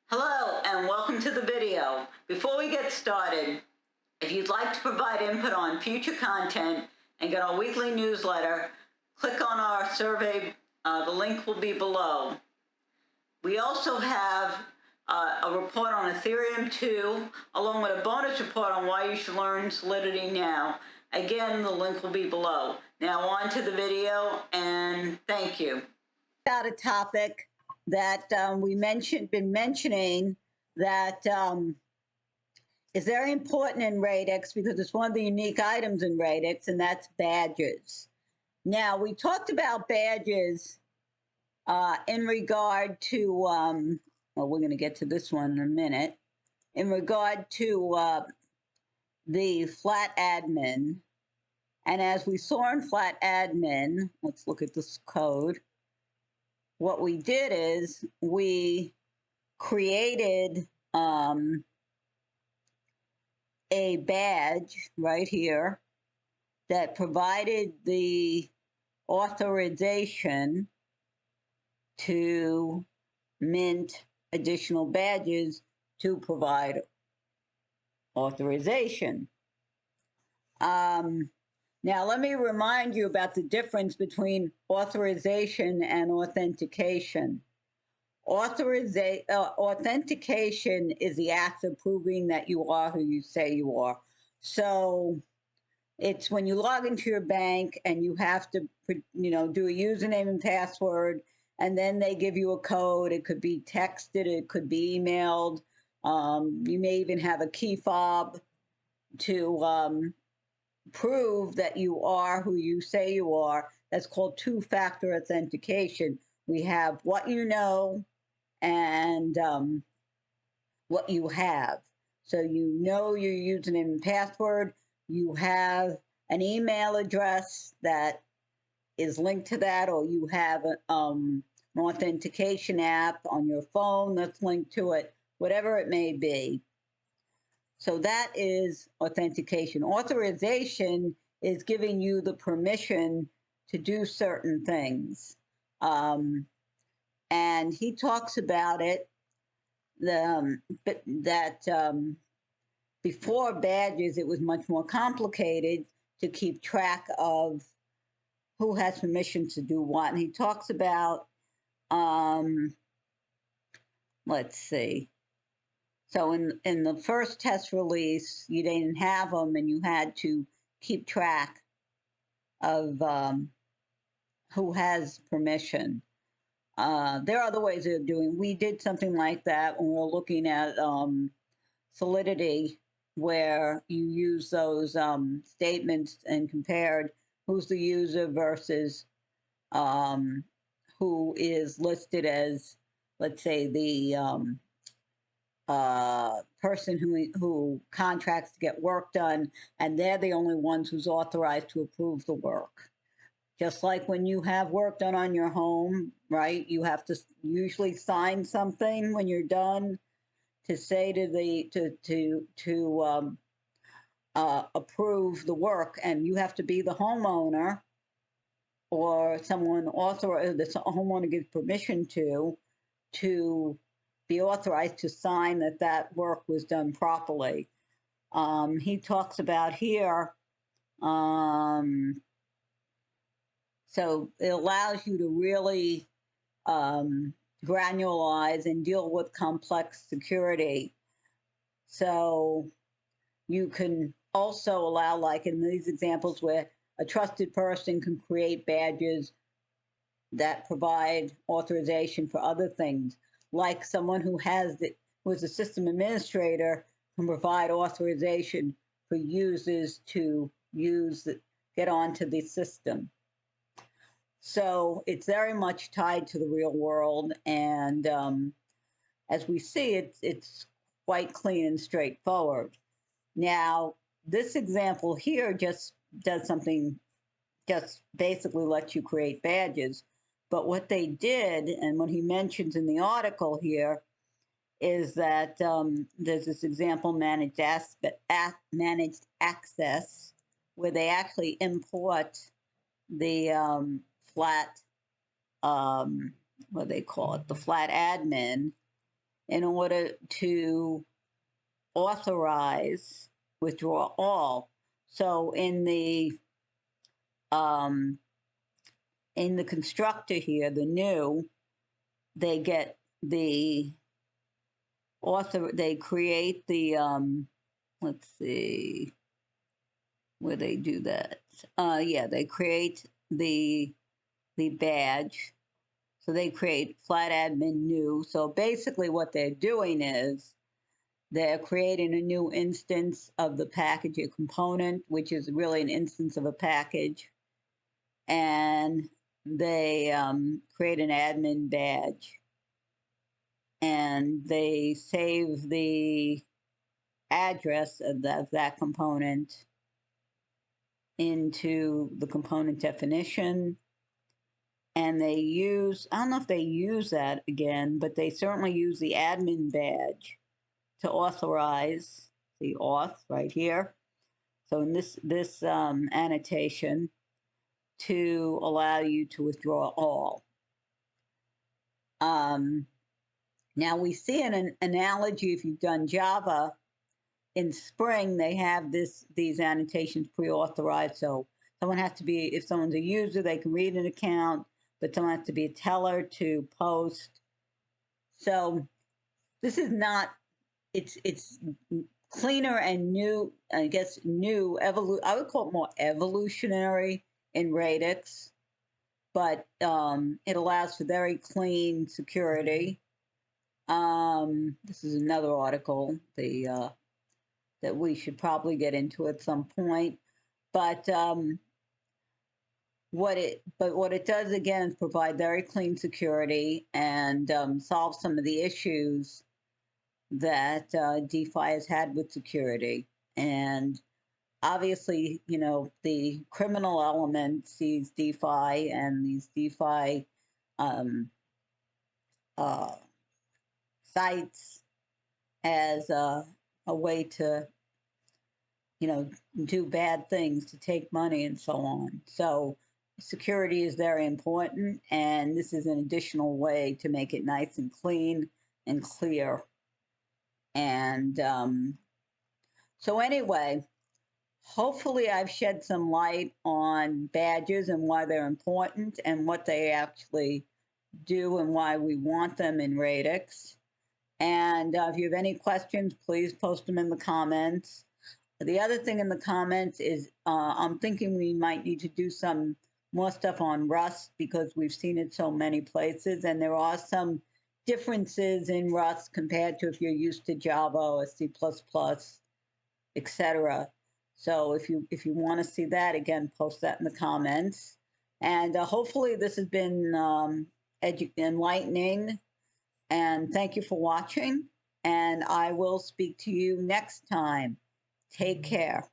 Hello and welcome to the video. Before we get started, if you'd like to provide input on future content and get our weekly newsletter, click on our survey. The link will be below. We also have a report on Ethereum 2, along with a bonus report on why you should learn Solidity now. Again, the link will be below. Now on to the video, and thank you. About a topic that we been mentioning that is very important in Radix because it's one of the unique items in Radix, and that's badges. Now, we talked about badges in regard to, well, we're going to get to this one in a minute, in regard to the flat admin. And as we saw in flat admin, let's look at this code. What we did is we created a badge right here that provided the authorization to mint additional badges to provide authorization. Now, let me remind you about the difference between authorization and authentication. Authentication is the act of proving that you are who you say you are. So it's when you log into your bank and you have to, do a username and password, and then they give you a code. It could be texted, it could be emailed. You may even have a key fob to prove that you are who you say you are. That's called two-factor authentication. We have what you know and what you have. So you know your username and password. You have an email address that is linked to that, or you have an authentication app on your phone that's linked to it, whatever it may be. So that is authentication. Authorization is giving you the permission to do certain things. And he talks about it, before badges, it was much more complicated to keep track of who has permission to do what. And he talks about, let's see. So in the first test release, you didn't have them, and you had to keep track of who has permission. There are other ways of doing. We did something like that when we were looking at Solidity, where you use those statements and compared who's the user versus who is listed as, let's say, the person who contracts to get work done, and they're the only ones who's authorized to approve the work. Just like when you have work done on your home, right? You have to usually sign something when you're done to say to the approve the work, and you have to be the homeowner or someone authorized, the homeowner gives permission to be authorized to sign that work was done properly. He talks about here, so it allows you to really granularize and deal with complex security. So you can also allow, like in these examples, where a trusted person can create badges that provide authorization for other things, like someone who is a system administrator can provide authorization for users to get onto the system. So it's very much tied to the real world, and as we see, it's quite clean and straightforward. Now, this example here just does something, just basically lets you create badges. But what they did, and what he mentions in the article here, is that there's this example, managed access, where they actually import the flat, what do they call it, the flat admin, in order to authorize withdraw all. So in the constructor here, the new, they get the author, they create the let's see where they do that. Yeah, they create the badge. So they create flat admin new. So basically what they're doing is they're creating a new instance of the package or component, which is really an instance of a package. And they create an admin badge. And they save the address of that component into the component definition. And they use, I don't know if they use that again, but they certainly use the admin badge to authorize the auth right here. So in this annotation, to allow you to withdraw all. Now we see an analogy if you've done Java. In Spring, they have these annotations pre-authorized. So someone has to be, if someone's a user, they can read an account, but someone has to be a teller to post. So this is not, it's cleaner and new, I guess new, I would call it more evolutionary in Radix, but it allows for very clean security. This is another article, that we should probably get into at some point. But what it does again is provide very clean security and solve some of the issues that DeFi has had with security. And obviously, you know, the criminal element sees DeFi and these DeFi uh, sites as a way to, you know, do bad things, to take money and so on. So security is very important, and this is an additional way to make it nice and clean and clear. And so anyway, hopefully I've shed some light on badges and why they're important and what they actually do and why we want them in Radix. And if you have any questions, please post them in the comments. The other thing in the comments is I'm thinking we might need to do some more stuff on Rust because we've seen it so many places, and there are some differences in Rust compared to if you're used to Java or C++, etc. So if you want to see that, again, post that in the comments. And hopefully this has been enlightening. And thank you for watching. And I will speak to you next time. Take care.